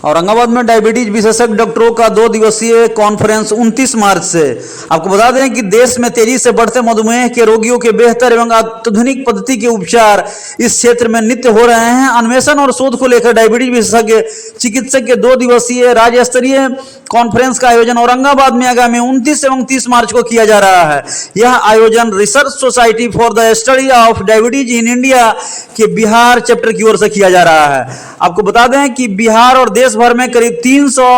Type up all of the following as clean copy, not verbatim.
औरंगाबाद में डायबिटीज विशेषज्ञ डॉक्टरों का 2 दिवसीय कॉन्फ्रेंस 29 मार्च से। आपको बता दें कि देश में तेजी से बढ़ते मधुमेह के रोगियों के बेहतर एवं आधुनिक पद्धति के उपचार इस क्षेत्र में नित्य हो रहे हैं। अन्वेषण और शोध को लेकर डायबिटीज विशेषज्ञ चिकित्सक के 2 दिवसीय राज्य स्तरीय कॉन्फ्रेंस का आयोजन औरंगाबाद में आगामी 29 एवं 30 मार्च को किया जा रहा है। यह आयोजन research society for the study of diabetes in India के बिहार चैप्टर की ओर से किया जा रहा है। आपको बता दें कि बिहार और देश भर में करीब 300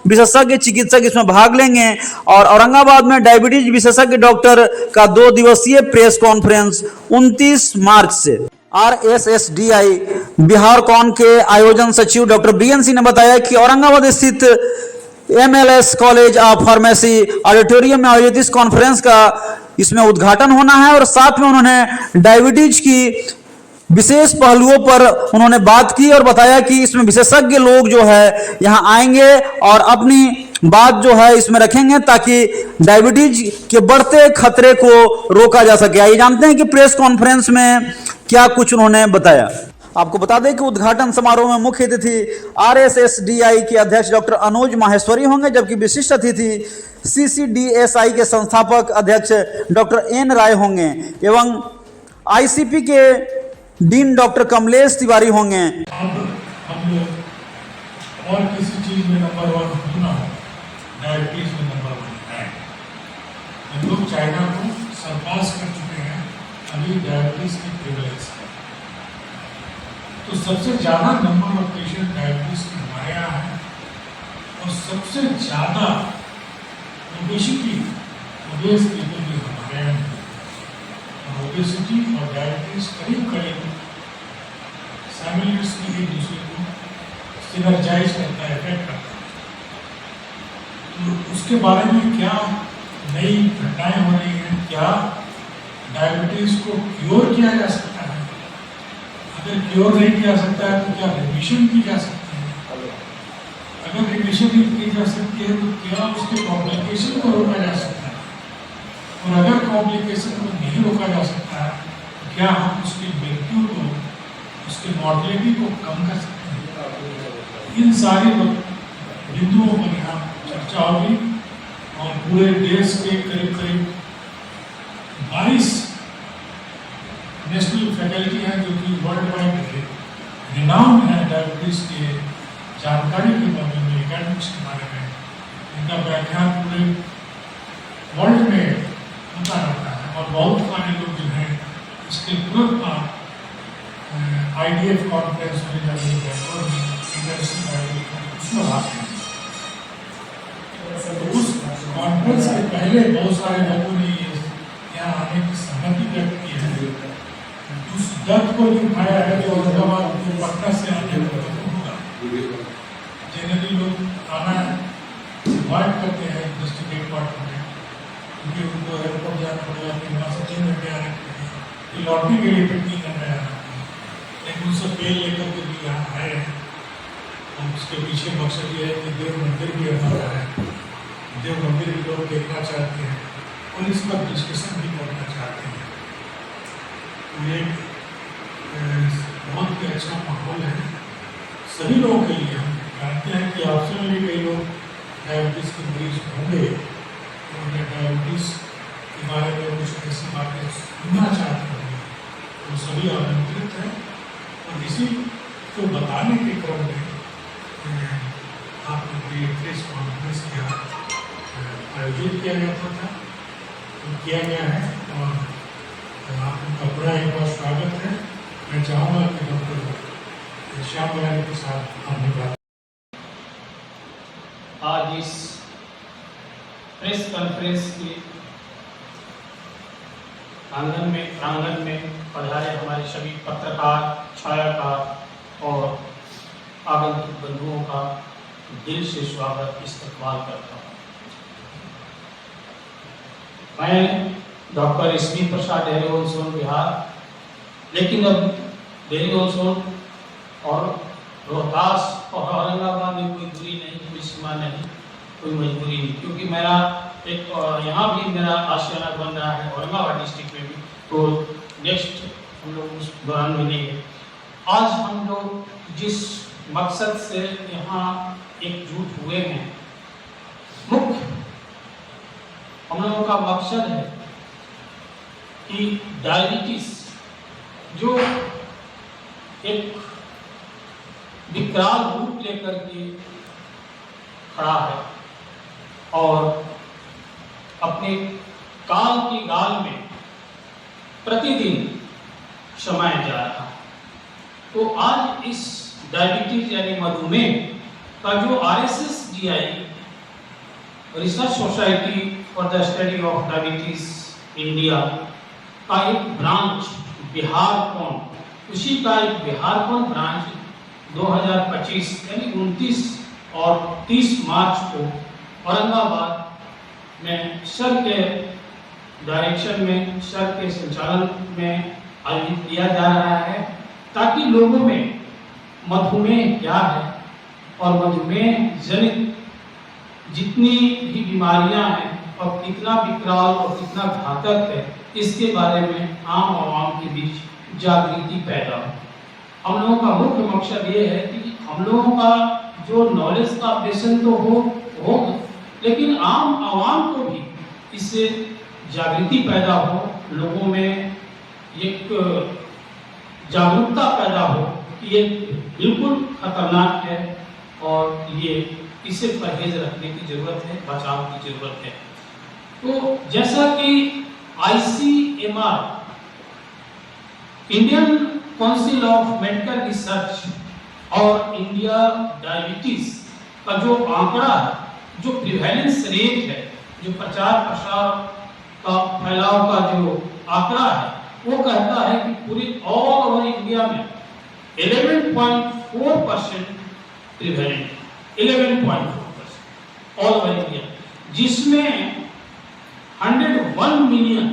विशेषज्ञ चिकित्सक इसमें भाग लेंगे और औरंगाबाद में डायबिटीज विशेषज्ञ डॉक्टर का 2 दिवसीय प्रेस कॉन्फ्रेंस 29 मार्च से। RSSDI बिहार कॉन के आयोजन सचिव डॉक्टर BN सिंह ने बताया कि औरंगाबाद स्थित MLS college of pharmacy auditorium में आयोजित इस कॉन्फ्रेंस का इसमें उद्घाटन होना है और साथ में उन्होंने डायबिटीज की विशेष पहलुओं पर उन्होंने बात की और बताया कि इसमें विशेषज्ञ लोग जो है यहाँ आएंगे और अपनी बात जो है इसमें रखेंगे ताकि डायबिटीज के बढ़ते खतरे को रोका जा सके। आइए जानते हैं कि प्रेस कॉन्फ्रेंस में क्या कुछ उन्होंने बताया। आपको बता दें कि उद्घाटन समारोह में मुख्य अतिथि RSSDI के अध्यक्ष डॉक्टर अनुज माहेश्वरी होंगे, जबकि विशिष्ट अतिथि CCDSI के संस्थापक अध्यक्ष डॉक्टर N राय होंगे एवं ICP के डीन डॉक्टर कमलेश तिवारी होंगे। हम लोग और किसी चीज में नंबर 1 होना हो, डायबिटीज में नंबर 1 है। हम लोग चाइना को सरपास कर चुके हैं अभी डायबिटीज की प्रेवलेंस है। तो सबसे ज्यादा नंबर ऑफ पेशेंट डायबिटीज के हमारे यहाँ है और सबसे ज्यादा ओबेसिटी पीपल भी हमारे यहाँ है। ओबेसिटी और डायबिटीज करीब साइमल्टेनियसली एक दूसरे को सिनर्जाइज करता है, इफेक्ट करता है। तो उसके बारे में क्या नई घटनाएं हो रही हैं, क्या डायबिटीज को क्योर किया जा सकता है, अगर क्योर नहीं किया सकता है तो क्या रिमिशन की जा सकती है, अगर रिमिशन नहीं की जा सकती है तो क्या उसके कॉम्प्लिकेशन को रोका जा सकता है, और अगर कॉम्प्लिकेशन को नहीं रोका जा सकता है तो क्या हम उसकी मृत्यु को, उसकी मॉर्टेलिटी को कम कर सकते हैं। इन सारे बिंदुओं पर यहाँ चर्चा होगी और पूरे देश के करीब 22 नेशनल फैकल्टी हैं जो कि वर्ल्ड वाइड रिनाउंड है डायबिटीज के जानकारी के बारे में, एकेडमिक्स के बारे में। इनका व्याख्यान पूरे वर्ल्ड में होता रहता है और बहुत सारे लोग जो हैं इसके तुरंत बाद IDF कॉन्फ्रेंस में जाके उसमें भाग लेंगे। तो उस कॉन्फ्रेंस के पहले बहुत सारे लोगों ने यहाँ आने की सहमति व्यक्त की है। उस दर्द को भी उठाया है जो औरंगाबाद पटना से आने वाले होगा। जनरली लोग आना अवॉइड करते हैं डिस्ट्रिक्ट हेडक्वार्टर में, क्योंकि उनको एयरपोर्ट जाना पड़ेगा, फिर वहाँ से 3 घंटे आने के लिए लौटने के लिए फिर 3 घंटे आना, लेकिन उनसे बेल लेकर के भी यहाँ आए हैं। और उसके पीछे मकसद ये है कि देव मंदिर भी हमारा है, देव मंदिर भी लोग देखना चाहते हैं और इस पर डिस्कशन भी करना चाहते हैं। तो ये बहुत ही अच्छा माहौल है सभी लोगों के लिए। हम जानते हैं कि आपसे में भी कई लोग डायबिटीज़ के मरीज होंगे और उन्हें डायबिटीज़ के बारे में कुछ ऐसी बातें सुनना चाहते होंगे, तो सभी आमंत्रित हैं। और इसी को बताने के क्रम में आपने प्रेस कॉन्फ्रेंस आयोजित किया जाता था, तो किया गया है और आपका बड़ा एक बार स्वागत है। मैं चाहूँगा कि डॉक्टर श्याम बयानी के साथ हमने बात। आज इस प्रेस कॉन्फ्रेंस के प्रांगण में पधारे हमारे सभी पत्रकार, छायाकार और आगंतुक बंधुओं का दिल से स्वागत इस्तकबाल करता हूँ। मैं डॉक्टर एसपी प्रसाद डेयरी होलसेल बिहार, लेकिन अब डेयरी होलसेल और रोहतास और औरंगाबाद में कोई दूरी नहीं, कोई सीमा नहीं, कोई मजबूरी नहीं, क्योंकि मेरा एक यहाँ भी मेरा आशियाना बन रहा है औरंगाबाद डिस्ट्रिक्ट में भी, तो नेक्स्ट हम लोग उस दौरान मिलेंगे। आज हम लोग जिस मकसद से यहाँ एकजुट हुए हैं। मुख्य हम लोगों का मकसद है कि डायबिटीज जो एक विकराल रूप लेकर के खड़ा है और अपने काल की गाल में प्रतिदिन समाया जा रहा है, तो आज इस डायबिटीज यानी मधुमेह का जो RSSDI research society for the study of diabetes India का एक ब्रांच बिहार कौन, उसी का एक बिहार कौन ब्रांच 2025 यानी 29 और 30 मार्च को औरंगाबाद में सर के डायरेक्शन में, सर के संचालन में आयोजित किया जा रहा है, ताकि लोगों में मधुमेह क्या है और मधुमेह जनित जितनी भी बीमारियां हैं और कितना विकराल और कितना घातक है, इसके बारे में आम आवाम के बीच जागृति पैदा हो। हम लोगों का मुख्य मकसद ये है कि हम लोगों का जो नॉलेज का अपडेशन तो हो, लेकिन आम आवाम को भी इससे जागृति पैदा हो, लोगों में एक जागरूकता पैदा हो कि ये बिल्कुल खतरनाक है और ये इससे परहेज रखने की जरूरत है, बचाव की जरूरत है। तो जैसा कि ICMR Indian council of medical research और इंडिया डायबिटीज का जो आंकड़ा है, जो प्रिवेलेंस रेट है, जो प्रचार प्रसार का फैलाव का जो आंकड़ा है, वो कहता है कि पूरे ऑल ओवर इंडिया में 11.4% प्रिवेलेंट, 11.4% ऑल ओवर इंडिया, जिसमें 101 मिलियन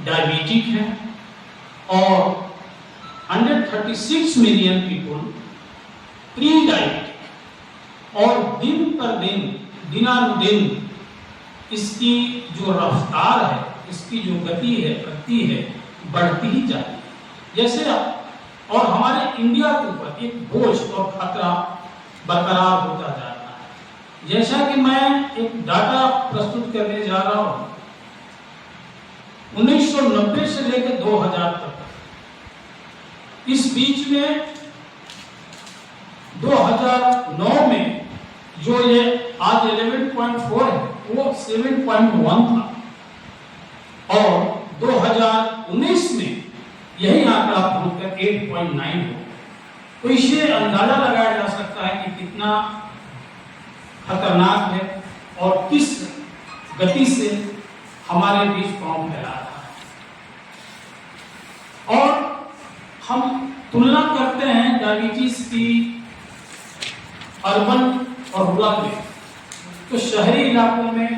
डायबिटिक हैं और 136 मिलियन पीपल प्री डायबिटिक, और दिन पर दिन दिनानुदिन इसकी जो रफ्तार है, इसकी जो गति है, प्रगति है, बढ़ती ही जाती है। जैसे और हमारे इंडिया के ऊपर एक बोझ और खतरा बरकरार होता जा रहा है। जैसा कि मैं एक डाटा प्रस्तुत करने जा रहा हूं, 1990 से लेकर 2000 तक, इस बीच में 2009 में जो ये आज 11.4 है, वो 7.1 था और 2019 में यही आंकड़ा पहुंचकर 8.9 हो। तो इससे अंदाजा लगाया जा सकता है कि कितना खतरनाक है और किस गति से हमारे बीच पांव फैला रहा है। और हम तुलना करते हैं डायबिटीज की अर्बन और रूरल में, तो शहरी इलाकों में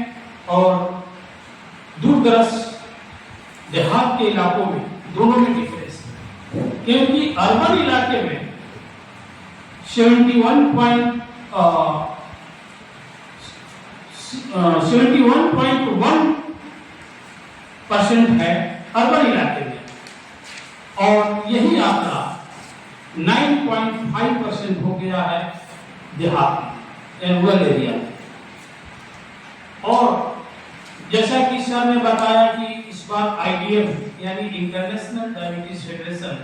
और दूर दराज देहात के इलाकों में दोनों में डिफरेंस है, क्योंकि अर्बन इलाके में 71.1% है अर्बन इलाके में, और यही आंकड़ा 9.5% हो गया है देहात में, रूरल एरिया में। और जैसा कि सर ने बताया कि इस बार IDF यानी इंटरनेशनल डायबिटीज फेडरेशन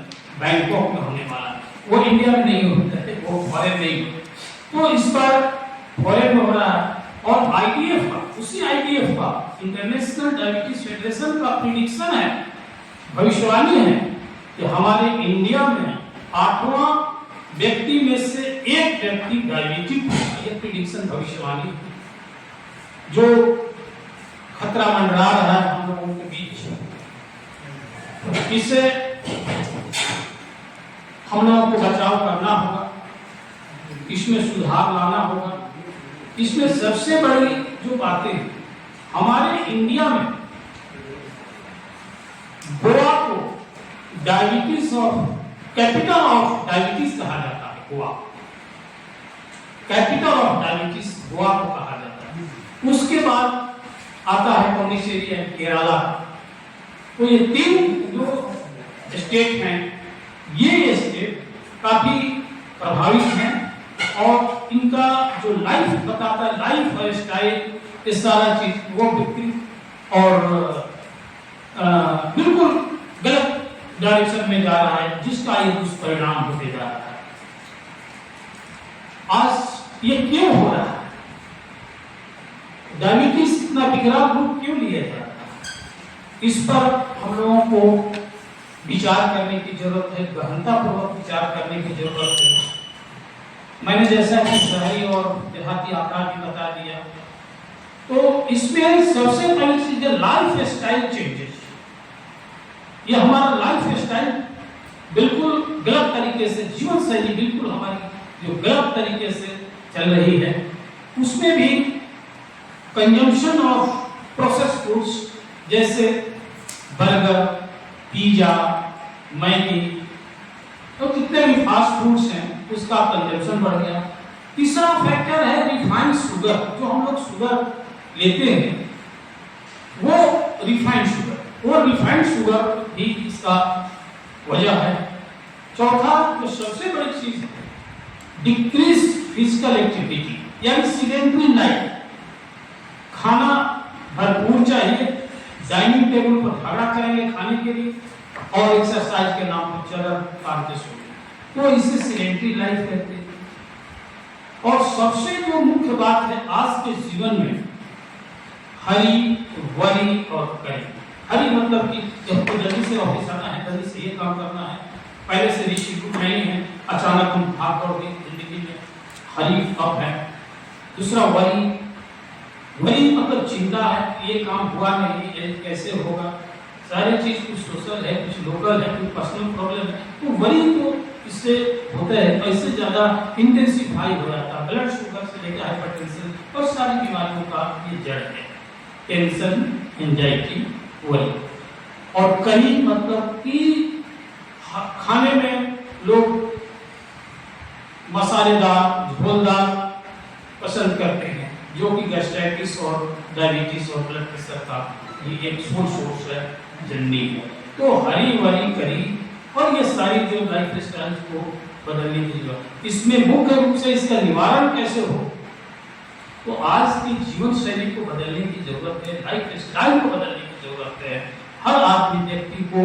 बैंकॉक में होने वाला है, वो इंडिया में नहीं होता है, वो फॉरेन नहीं होता, तो इस बार फॉरेन में हो रहा है। और IDF का, उसी IDF का इंटरनेशनल डायबिटीज फेडरेशन का प्रिडिक्शन है, भविष्यवाणी है कि हमारे इंडिया में 8वां व्यक्ति में से 1 व्यक्ति डायबिटिक होगा। ये प्रिडिक्शन भविष्यवाणी जो खतरा मंडरा रहा है हम लोगों के बीच, इससे हम लोगों को बचाव करना होगा, इसमें सुधार लाना होगा। इसमें सबसे बड़ी जो बातें, हमारे इंडिया में गोवा को diabetes of capital of diabetes कहा जाता है। Goa capital of diabetes Goa को कहा जाता है। उसके बाद आता है पौंडीचेरी एंड केरला। तो ये 3 जो स्टेट हैं, ये स्टेट काफी प्रभावित हैं और इन इनका जो लाइफ बताता है, लाइफ और स्टाइल, ये सारा चीज वो विकृत और बिल्कुल गलत डायरेक्शन में जा रहा है, जिसका ये दुष्परिणाम होते जा रहा है। आज ये क्यों हो रहा है? डायबिटीज इतना विकराल रूप क्यों लिया जा रहा है? इस पर हम लोगों को विचार करने की जरूरत है, गहनतापूर्वक विचार करने की जरूरत है। मैंने जैसा कि शहरी और देहाती आंकड़ा भी बता दिया, तो इसमें सबसे पहली चीज है लाइफ स्टाइल चेंजेस। ये हमारा लाइफ स्टाइल बिल्कुल गलत तरीके से, जीवन शैली बिल्कुल हमारी जो गलत तरीके से चल रही है, उसमें भी कंजम्पशन ऑफ प्रोसेस्ड फूड्स जैसे बर्गर, पिज्जा, मैगी तो जितने भी फास्ट फूड्स हैं उसका कंजम्पशन बढ़ गया। तीसरा फैक्टर है रिफाइंड शुगर, जो हम लोग शुगर लेते हैं वो रिफाइंड शुगर, वो रिफाइंड शुगर भी इसका वजह है। चौथा जो सबसे बड़ी चीज है डिक्रीज फिजिकल एक्टिविटी, यानी सीडेंटरी लाइफ। खाना भरपूर चाहिए, डाइनिंग टेबल पर झगड़ा करेंगे खाने के लिए और एक्सरसाइज के नाम पर चलन काटते सोएंगे, तो इससे सीडेंटरी लाइफ रहती है। और सबसे जो मुख्य बात है आज के जीवन में हरी, वरी और करी। हरी मतलब कि जब तो जल्दी से ऑफिस आना है, जल्दी से ये काम करना है, पहले से रिश्ते नहीं है, अचानक हम भाग दौड़ के जिंदगी में हरी अप है। दूसरा वरी, वरी मतलब चिंता है, ये काम हुआ नहीं, ये कैसे होगा, सारी चीज कुछ सोशल है, कुछ लोकल है, कुछ पर्सनल प्रॉब्लम है, तो वरी तो इससे होता है। तो इससे ज्यादा इंटेंसिफाई हो जाता है, ब्लड शुगर से लेकर हाइपरटेंशन और सारी बीमारियों का ये जड़ है, टेंशन, एंजाइटी, वरी। और कई मतलब कि खाने में लोग मसालेदार, झोलदार पसंद करते हैं, जो कि गैस्ट्राइटिस और डायबिटीज और ब्लड प्रेशर का ये एक सोर्स है, जननी है। तो हरी वरी करी और ये सारी जो लाइफ स्टाइल को बदलने की जरूरत। इसमें मुख्य रूप से इसका निवारण कैसे हो, तो आज की जीवन शैली को बदलने की जरूरत है, लाइफ स्टाइल को बदलने की जरूरत है। हर आदमी व्यक्ति को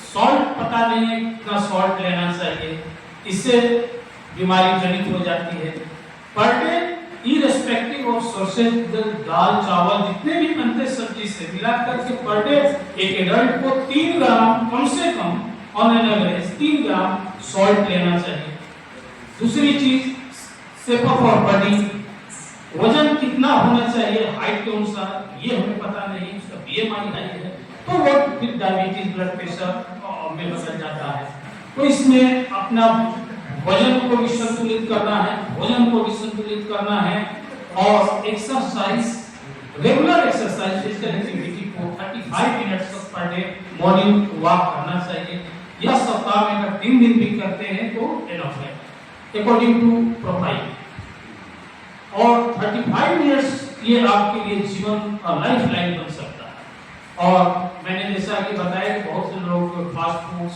सॉल्ट पता नहीं है कितना सॉल्ट लेना चाहिए, इससे बीमारी जनित हो जाती है। Per day irrespective of sources, दाल चावल जितने भी बनते सब्जी से मिलाकर के पर डे एक एडल्ट को 3 ग्राम कम से come on an average 3 gram salt लेना चाहिए। दूसरी चीज शेप ऑफ आवर बॉडी, वजन कितना होना चाहिए हाइट के अनुसार, ये हमें पता नहीं, उसका बीएमआई हाई है तो वो फिर डायबिटीज, ब्लड प्रेशर में बदल जाता है। तो इसमें अपना वजन को भी संतुलित करना है, भोजन को भी संतुलित करना है और exercise, regular exercise, physical activity को 35 मिनट्स तक पर डे मॉर्निंग वॉक करना चाहिए। यह सप्ताह में अगर 3 दिन भी करते हैं तो एनफ है अकॉर्डिंग टू प्रोफाइल। और 35 मिनट्स ये आपके लिए जीवन और लाइफ लाइन बन सकता है। और मैंने जैसा कि बताया कि बहुत से लोग fast foods,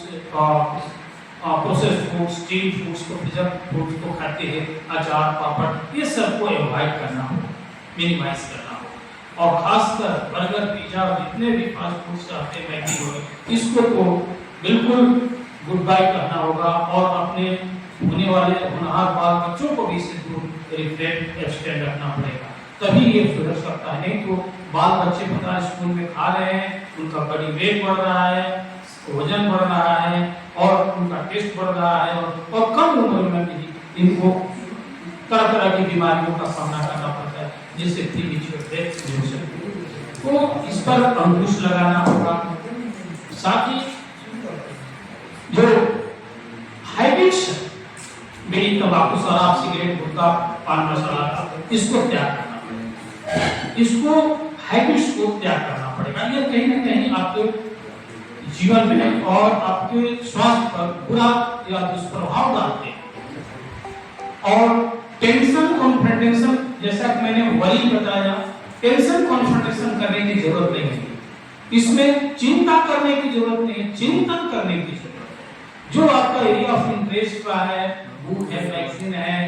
processed foods, steam foods को, प्रिजर्व फूड्स को खाते हैं, अचार, पापड़, ये सबको अवॉइड करना हो, मिनिमाइज करना हो। और खासकर बर्गर, पिज्जा, जितने भी फास्ट फूड्स आते हैं, मैगी हो, इसको तो बिल्कुल गुड बाय करना होगा और अपने होने वाले होनहार बाल बच्चों को भी इससे दूर एब्स्टेन रखना पड़ेगा, तभी ये सुधर सकता है। नहीं तो बाल बच्चे पता स्कूल में खा रहे हैं, उनका बॉडी वेट बढ़ रहा है, वजन बढ़ रहा है और उनका टेस्ट बढ़ रहा है और कम उम्र में भी इनको तरह तरह की बीमारियों का सामना करना पड़ता है, जिससे प्रीमेच्योर डेथ हो सकती है। तो इस पर अंकुश लगाना होगा। साथ ही जो हैबिट्स, बीड़ी, तंबाकू, शराब, सिगरेट, गुटखा, पान मसाला, इसको त्याग करना पड़ेगा, इसको हैबिट्स को त्याग करना पड़ेगा। ये कहीं ना कहीं आपके जीवन में और आपके स्वास्थ्य पर बुरा या दुष्प्रभाव डालते हैं। और टेंशन कॉन्फ्रंटेशन, जैसा कि मैंने वही बताया, टेंशन कॉन्फ्रंटेशन करने की जरूरत नहीं है, इसमें चिंता करने की जरूरत नहीं है, चिंतन करने की जरूरत है। जो आपका एरिया ऑफ इंटरेस्ट का है, बुक है, मैगजीन है,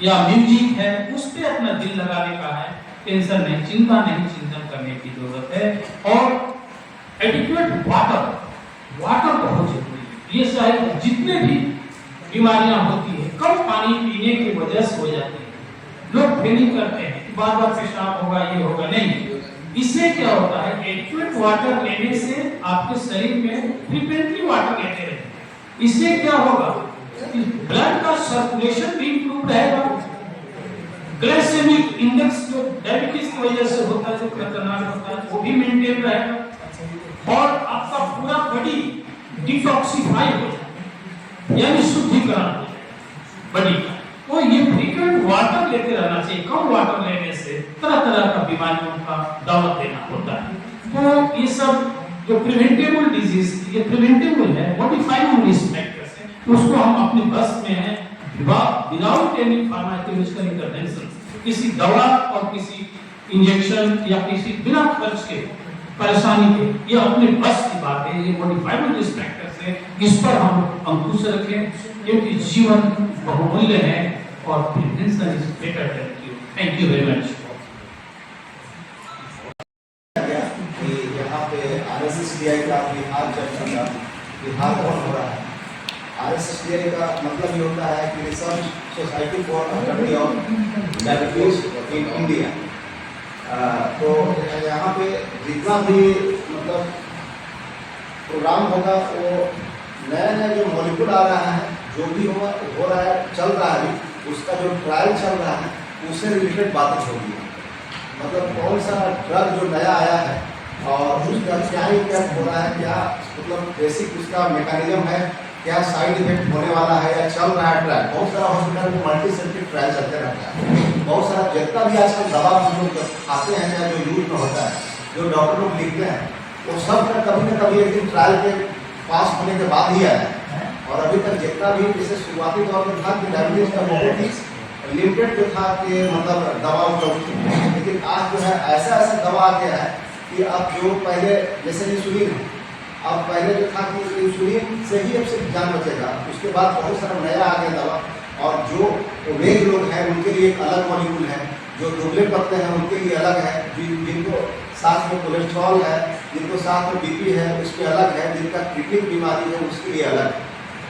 या म्यूजिक है, उस पे अपना दिल लगाने का है। टेंशन नहीं, चिंता नहीं, चिंतन करने की जरूरत है। और एडिक्वेट वाटर बहुत जरूरी है। ये शायद जितने भी बीमारियां होती है कम पानी पीने की वजह से हो जाती है। लोग फीलिंग करते हैं बार बार पेशाब होगा, ये होगा, नहीं। इससे क्या होता है, एडिक्वेट वाटर लेने से आपके शरीर में फ्रीक्वेंटली वाटर लेते रहे, इससे क्या होगा, ब्लड का सर्कुलेशन भी इंप्रूव रहेगा। ग्लाइसेमिक इंडेक्स जो डायबिटीज की वजह से होता है, जो खतरनाक होता है, वो भी मेंटेन रहेगा। और आपका पूरा बॉडी डिटॉक्सिफाई हो जाए, यानी शुद्धिकरण हो जाए बॉडी का। तो ये फ्रीक्वेंट वाटर लेते रहना चाहिए। कम वाटर लेने से तरह तरह का बीमारियों का दावत देना होता है। तो ये सब जो प्रिवेंटेबल डिजीज, ये प्रिवेंटेबल है, मॉडिफाइबल रिस्क फैक्टर्स है, तो उसको हम अपने बस में है विदाउट एनी फार्मास्यूटिकल इंटरवेंशन, किसी दवा और किसी इंजेक्शन या किसी बिना खर्च के परेशानी के, ये अपने बस की बात है। ये मॉडिफाइबल रिस्क फैक्टर्स है, इस पर हम अंकुश रखें, क्योंकि जीवन बहुमूल्य है और prevention is better than cure. Thank you very much. यहाँ पे RSSDI का बिहार चर्चा बिहार कौन हो रहा है। RSSDI का मतलब ये होता है कि research society for study of diabetes in India. तो यहाँ पे जितना भी मतलब प्रोग्राम होगा, वो नया नया जो मॉलिक्यूल आ रहा है, जो भी हो रहा है, चल रहा है, उसका जो ट्रायल चल रहा है, उससे रिलेटेड बातें होगी। मतलब कौन सा ड्रग जो नया आया है और उसका क्या इम्पैक्ट हो रहा है, क्या मतलब बेसिक उसका मैकेनिज्म है, क्या साइड इफेक्ट होने वाला है या चल रहा है ट्रायल। बहुत सारा हॉस्पिटल में मल्टी सेंटर ट्रायल चलते रहता है। बहुत सारा जितना भी आजकल दवा हम लोग खाते हैं, चाहे जो यूज में होता है, जो डॉक्टर लोग लिखते हैं, वो सब का कभी न कभी एक दिन ट्रायल के पास होने के बाद ही आया है। और अभी तक जितना भी जैसे शुरुआती तौर पर था कि डायबिटीज का बहुत ही लिमिटेड जो था कि मतलब दवा उपलब्ध थी, लेकिन आज जो है ऐसा ऐसा दवा आ गया है कि अब जो पहले जैसे इंसुलिन है, अब पहले जो था कि इंसुलिन से ही अब सिर्फ जान बचेगा, उसके बाद बहुत सारा नया आ गया दवा। और जो वेज लोग हैं उनके लिए एक अलग मॉलिक्यूल है, जो दुबले पत्ते हैं उनके लिए अलग है, जिनको साथ में कोलेस्ट्रॉल है, जिनको साथ में BP है उसके अलग है, जिनका किडनी बीमारी है उसके लिए अलग है।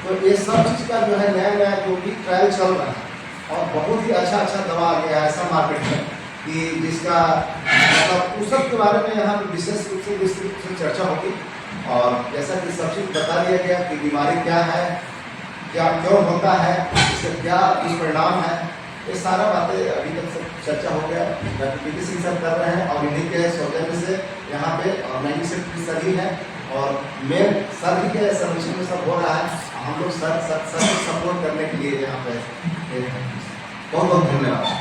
तो ये सब चीज़ का जो है नया नया जो भी ट्रायल चल रहा है, और बहुत ही अच्छा अच्छा दवा आ गया है ऐसा मार्केट में कि जिसका मतलब उस सब के बारे में यहाँ पर विशेष रूप से विस्तृत से चर्चा होगी। और जैसा कि सब चीज़ बता दिया गया कि बीमारी क्या है, क्या क्यों होता है, इससे क्या दुष्परिणाम है, ये सारा बातें अभी तक सब चर्चा हो गया। डॉक्टर पीके सिंह सर कर रहे हैं और इन्हीं के सौजन्य से यहाँ पे ऑर्गेनाइजिंग सेक्रेटरी सर ही है और मेन सर ही के सर्वेक्षण में सब हो रहा है। हम लोग सर को सपोर्ट करने के लिए यहाँ पे बहुत बहुत धन्यवाद।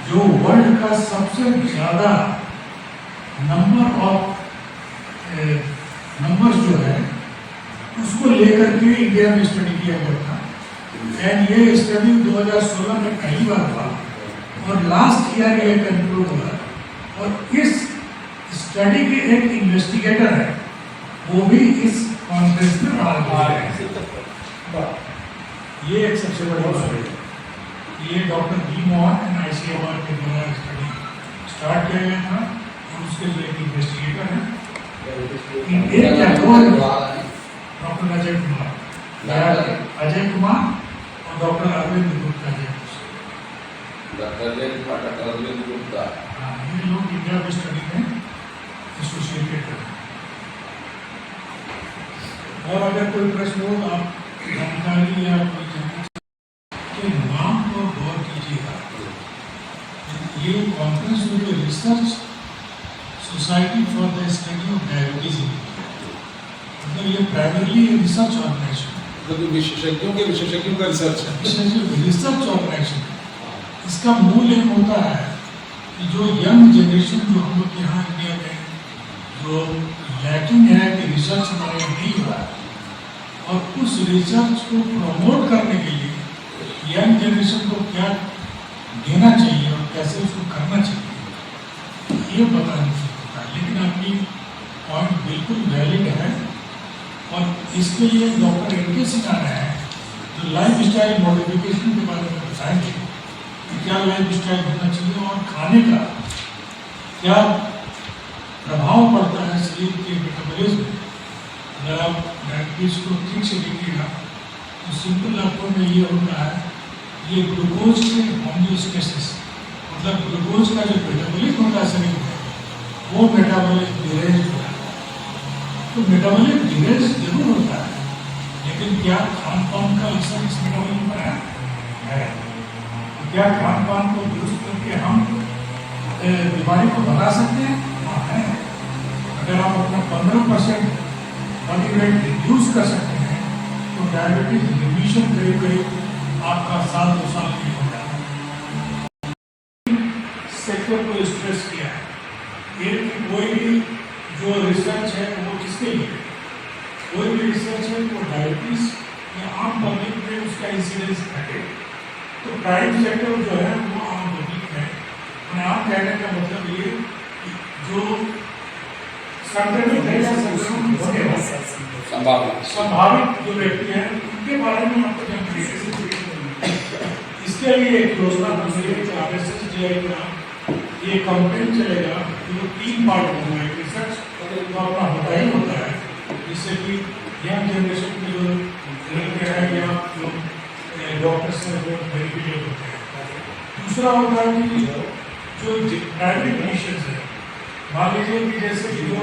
जो वर्ल्ड का सबसे ज़्यादा नंबर्स जो है उसको लेकर के इंडिया में स्टडी किया गया था। एंड ये स्टडी 2016 में पहली बार हुआ और लास्ट ईयर ये कंक्लूड हुआ। और इस स्टडी के एक इन्वेस्टिगेटर है, वो भी इस कॉन्फ्रेंस में भाग ले रहे हैं। ये एक सबसे बड़ी बात है। ये doctor D Mohan and ICMR के द्वारा स्टडी स्टार्ट किया गया था और उसके जो एक इन्वेस्टिगेटर है डॉक्टर अजय कुमार और डॉक्टर अरविंद गुप्ता जी। ये लोग इंडिया में स्टडी में एसोसिएटेड है। और अगर कोई प्रश्न हो आप जानकारी या कोई तो नाम को गौर कीजिएगा। ये कॉन्फ्रेंस में जो research society for the study of diabetes, मतलब ये प्राइमरली रिसर्च ऑर्गेनाइजेशन, विशेषज्ञों का रिसर्च है, रिसर्च ऑर्गेनाइजेशन। इसका मूल एम होता है कि जो यंग जनरेशन जो हम लोग यहाँ इंडिया में जो लैकिंग है कि रिसर्च हमारे नहीं हो रहा है, और उस रिसर्च को प्रमोट करने के लिए यंग जनरेशन को क्या देना चाहिए और कैसे उसको करना चाहिए, ये बताने से होता है। लेकिन आपकी पॉइंट बिल्कुल वैलिड है और इसके लिए डॉक्टर NK सिंह आ रहे हैं जो लाइफ स्टाइल मॉडिफिकेशन के बारे में बताएंगे कि क्या लाइफ स्टाइल होना चाहिए और खाने का क्या प्रभाव पड़ता है शरीर के मेटाबॉलिज्म में। अगर आप डायबिटीज को ठीक से देखिएगा तो सिंपल अर्थों में ये होता है, ये ग्लूकोज के होम्योस्टेसिस, मतलब ग्लूकोज का जो मेटाबॉलिज्म होता है शरीर में, वो मेटाबॉलिज्म डिरेज होता है। तो मेटाबॉलिज्म डिरेज जरूर होता है, लेकिन क्या खान पान का असर इस मेटाबॉलिज्म पर है? तो क्या खान पान को दुरुस्त करके हम बीमारी को बता सकते हैं? हाँ है। अगर आप अपना 15% बॉडी वेट रिड्यूस कर सकते हैं तो डायबिटीज रिमिशन करीब करीब आपका 2 साल के हो जाता है। सेक्टर को स्ट्रेस किया है ये कि कोई भी जो रिसर्च है वो किसके लिए, कोई भी रिसर्च है वो डायबिटीज या आम पब्लिक में उसका इंसिडेंस घटे। तो प्राइवेट सेक्टर जो है वो आम पब्लिक में, और आम कहने का मतलब ये कि जो संक्रमित है या संक्रमण होने वाला संभावित जो व्यक्ति है उनके बारे में आपको जानकारी है। इसके लिए एक योजना बन रही है, RSSDI का ये कैंपेन चलेगा जो 3 पार्ट होगा। एक रिसर्च तो अपना होता ही होता है, जिससे कि यंग जनरेशन के जो लड़के हैं या जो डॉक्टर्स हैं वो बेनिफिटेड होते हैं। दूसरा होता है कि जो प्राइवेट क्लिनिशियंस है, मान लीजिए कि जैसे कि जो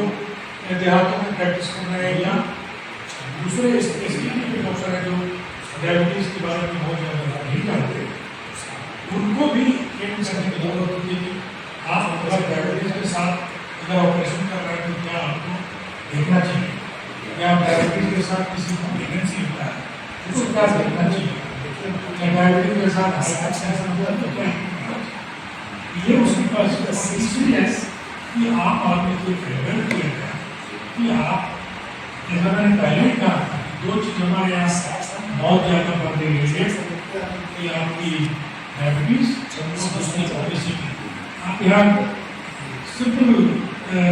देहातों में प्रैक्टिस कर रहे हैं या दूसरे स्पेशलिटी के डॉक्टर हैं जो डायबिटीज के बारे में बहुत ज़्यादा नहीं जानते, उनको भी ट्रेन करने की जरूरत होती है कि आप अगर डायबिटीज के साथ अगर ऑपरेशन कर रहे हैं तो क्या आपको देखना चाहिए, या डायबिटीज के साथ किसी को प्रेगनेंसी होता है तो क्या देखना चाहिए, या डायबिटीज के साथ हाइपरटेंशन होता है तो क्या, ये उसके पास इसलिए कि आप आदमी को फेवर किया गया कि आप, जैसा मैंने पहले ही कहा, 2 चीज़ हमारे यहाँ बहुत ज़्यादा बढ़ रही है कि आपकी डायबिटीज और दूसरी ओबेसिटी। आप यहाँ सिंपल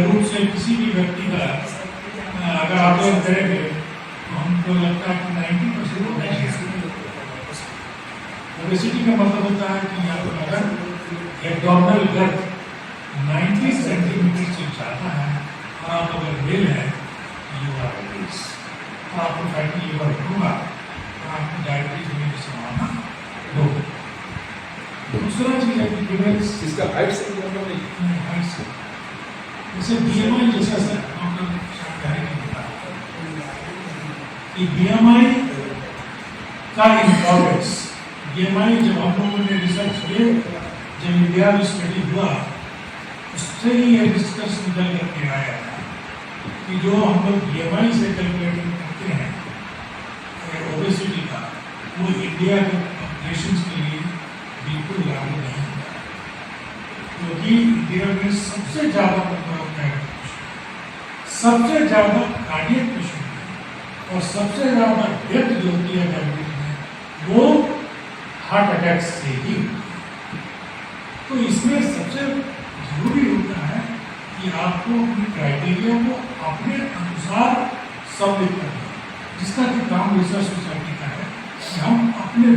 रूप से किसी भी व्यक्ति का अगर आकलन करेंगे तो हमको लगता है कि 90% ओबेसिटी का मतलब होता है कि यहाँ पर अगर एब्डोमिनल गर्थ 90 सेंटीमीटर से ज़्यादा है और आप अगर मेल है यूआरएस तो आपको फैटी लीवर होगा और आपको डायबिटीज होने की संभावना होगी। दूसरा चीज़ है कि डिवेल्स इसका हाइट से मतलब नहीं, हाइट से जैसे BMI जैसा सर डॉक्टर जानकारी नहीं देता कि BMI का इम्पोर्टेंस, BMI जब हम लोगों ने रिसर्च किए, जब इंडिया में स्टडी हुआ उससे ही ये डिस्कस निकल करके आया कि जो हम लोग BMI से कैलकुलेटिंग करते हैं ओबेसिटी का, वो इंडिया के पॉपुलेशन के लिए बिल्कुल लागू नहीं होता, क्योंकि इंडिया में सबसे ज़्यादा नंबर ऑफ डायबिटीज, सबसे ज़्यादा कार्डियक पेशेंट और सबसे ज़्यादा डेथ जो होती है डायबिटीज में वो हार्ट अटैक से ही। तो इसमें सबसे जरूरी होता है कि आपको अपने क्राइटेरिया को अपने अनुसार सम्मिलित करना, जिसका कि काम रिसर्च सोसाइटी का है कि हम अपने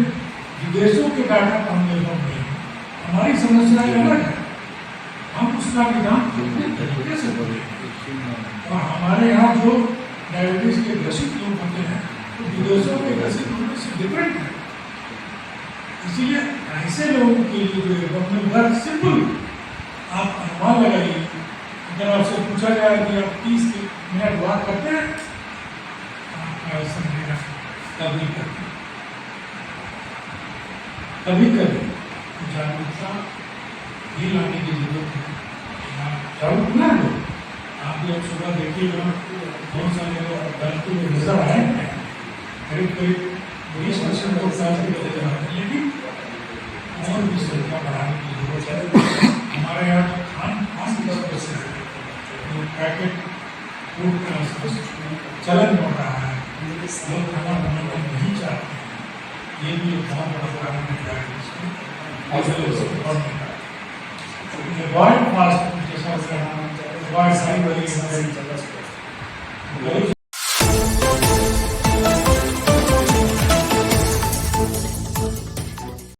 विदेशों के डाटा पर हम निर्भर नहीं हैं, हमारी समस्याएं अलग है, हम उसका निदान अपने तरीके से करें। और हमारे यहाँ जो डायबिटीज के ग्रसित लोग होते हैं तो विदेशों के ग्रसित होने से डिफरेंट है। इसीलिए ऐसे लोगों के लिए जो एब्डोमिनल गर्थ सिंपल आप अनुमान लगाइए, अगर आपसे पूछा जाए कि आप 30 मिनट वॉक करते हैं, आपका ऐसा मेरा कभी करते कभी तो जागरूकता ये लाने की जरूरत है। आप जागरूक ना हो, आप जब सुबह देखिएगा बहुत सारे लोग गलती में नजर आए हैं, करीब करीब 20% लोग साथ ही नजर आए हैं, लेकिन और भी संख्या बढ़ाने की जरूरत है। हमारे यहाँ तो खान पान की समस्या है, तो पैकेट फूड का चलन बढ़ रहा है, लोग खाना बनाना नहीं चाहते हैं, ये भी एक बहुत बड़ा कारण है डायबिटीज का। अवॉइड फास्ट फूड जैसा अवॉइड सारी बड़ी